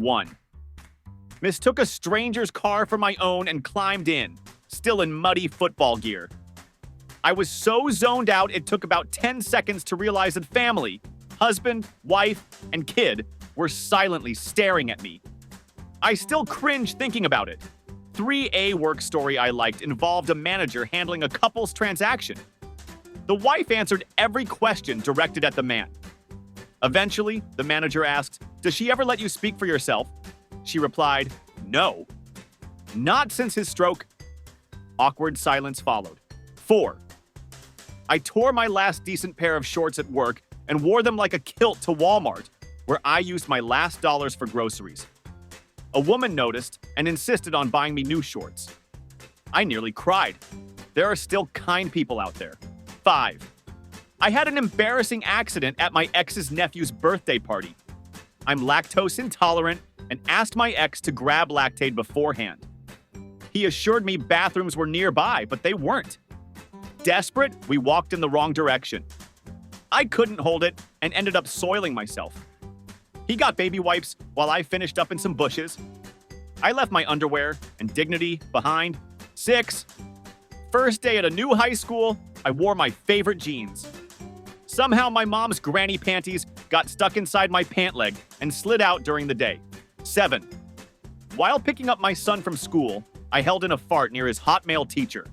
1. Mistook a stranger's car for my own and climbed in, still in muddy football gear. I was so zoned out it took about 10 seconds to realize that family, husband, wife, and kid were silently staring at me. I still cringe thinking about it. 3A work story I liked involved a manager handling a couple's transaction. The wife answered every question directed at the man. Eventually, the manager asked, "Does she ever let you speak for yourself?" She replied, "No." Not since his stroke. Awkward silence followed. 4. I tore my last decent pair of shorts at work and wore them like a kilt to Walmart, where I used my last dollars for groceries. A woman noticed and insisted on buying me new shorts. I nearly cried. There are still kind people out there. 5. I had an embarrassing accident at my ex's nephew's birthday party. I'm lactose intolerant and asked my ex to grab Lactaid beforehand. He assured me bathrooms were nearby, but they weren't. Desperate, we walked in the wrong direction. I couldn't hold it and ended up soiling myself. He got baby wipes while I finished up in some bushes. I left my underwear and dignity behind. 6. First day at a new high school, I wore my favorite jeans. Somehow my mom's granny panties got stuck inside my pant leg and slid out during the day. 7. While picking up my son from school, I held in a fart near his hot male teacher.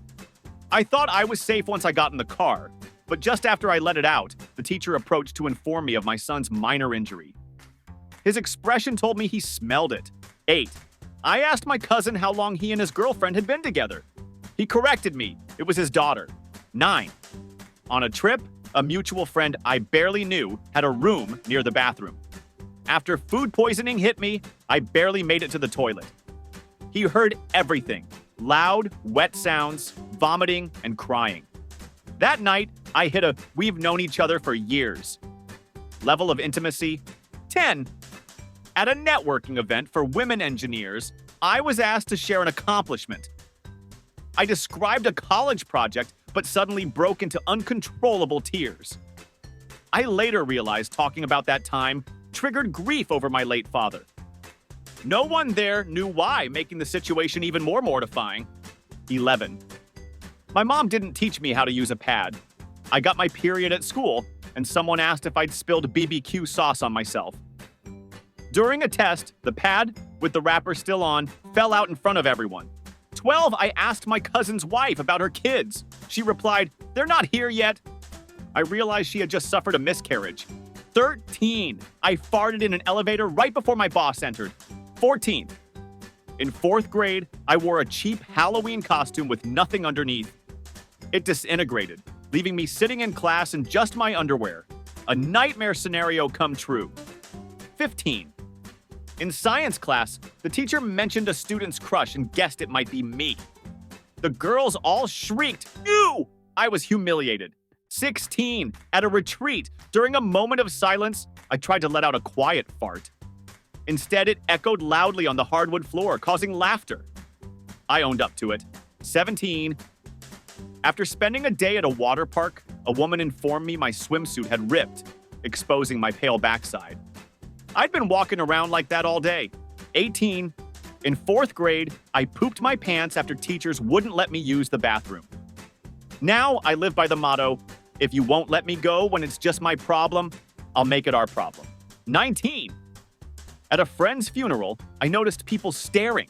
I thought I was safe once I got in the car, but just after I let it out, the teacher approached to inform me of my son's minor injury. His expression told me he smelled it. 8. I asked my cousin how long he and his girlfriend had been together. He corrected me. It was his daughter. 9. On a trip, a mutual friend I barely knew had a room near the bathroom. After food poisoning hit me, I barely made it to the toilet. He heard everything: loud, wet sounds, vomiting, and crying. That night, I hit a "we've known each other for years" level of intimacy. 10. At a networking event for women engineers, I was asked to share an accomplishment. I described a college project, but suddenly broke into uncontrollable tears. I later realized talking about that time triggered grief over my late father. No one there knew why, making the situation even more mortifying. 11. My mom didn't teach me how to use a pad. I got my period at school, and someone asked if I'd spilled BBQ sauce on myself. During a test, the pad, with the wrapper still on, fell out in front of everyone. 12. I asked my cousin's wife about her kids. She replied, "They're not here yet." I realized she had just suffered a miscarriage. 13. I farted in an elevator right before my boss entered. 14. In 4th grade, I wore a cheap Halloween costume with nothing underneath. It disintegrated, leaving me sitting in class in just my underwear. A nightmare scenario come true. 15. In science class, the teacher mentioned a student's crush and guessed it might be me. The girls all shrieked, "Ew!" I was humiliated. 16. At a retreat, during a moment of silence, I tried to let out a quiet fart. Instead, it echoed loudly on the hardwood floor, causing laughter. I owned up to it. 17. After spending a day at a water park, a woman informed me my swimsuit had ripped, exposing my pale backside. I'd been walking around like that all day. 18. In 4th grade, I pooped my pants after teachers wouldn't let me use the bathroom. Now I live by the motto, if you won't let me go when it's just my problem, I'll make it our problem. 19. At a friend's funeral, I noticed people staring.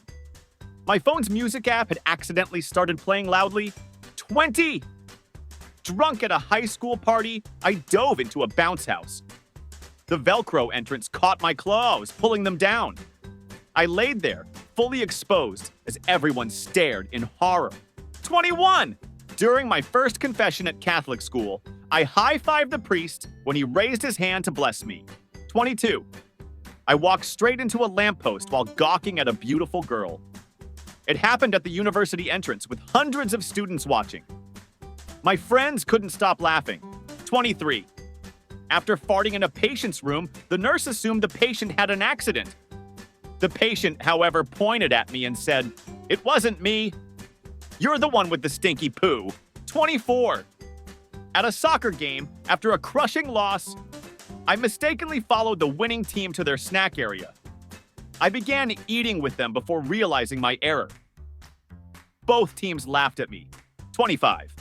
My phone's music app had accidentally started playing loudly. 20. Drunk at a high school party, I dove into a bounce house. The Velcro entrance caught my clothes, pulling them down. I laid there, fully exposed, as everyone stared in horror. 21. During my first confession at Catholic school, I high-fived the priest when he raised his hand to bless me. 22. I walked straight into a lamppost while gawking at a beautiful girl. It happened at the university entrance with hundreds of students watching. My friends couldn't stop laughing. 23. After farting in a patient's room, the nurse assumed the patient had an accident. The patient, however, pointed at me and said, "It wasn't me. You're the one with the stinky poo." 24. At a soccer game, after a crushing loss, I mistakenly followed the winning team to their snack area. I began eating with them before realizing my error. Both teams laughed at me. 25.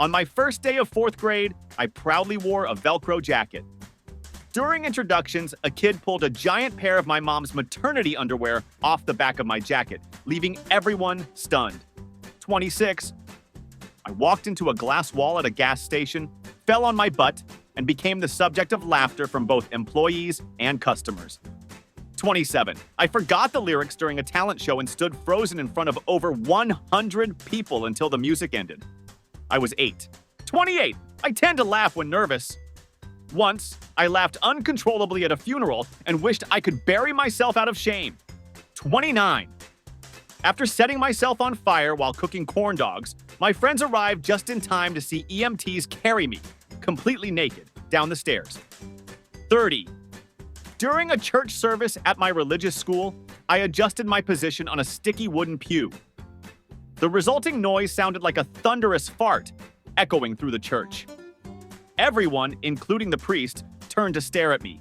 On my first day of 4th grade, I proudly wore a Velcro jacket. During introductions, a kid pulled a giant pair of my mom's maternity underwear off the back of my jacket, leaving everyone stunned. 26. I walked into a glass wall at a gas station, fell on my butt, and became the subject of laughter from both employees and customers. 27. I forgot the lyrics during a talent show and stood frozen in front of over 100 people until the music ended. I was 8. 28. I tend to laugh when nervous. Once, I laughed uncontrollably at a funeral and wished I could bury myself out of shame. 29. After setting myself on fire while cooking corn dogs, my friends arrived just in time to see EMTs carry me, completely naked, down the stairs. 30. During a church service at my religious school, I adjusted my position on a sticky wooden pew. The resulting noise sounded like a thunderous fart, echoing through the church. Everyone, including the priest, turned to stare at me.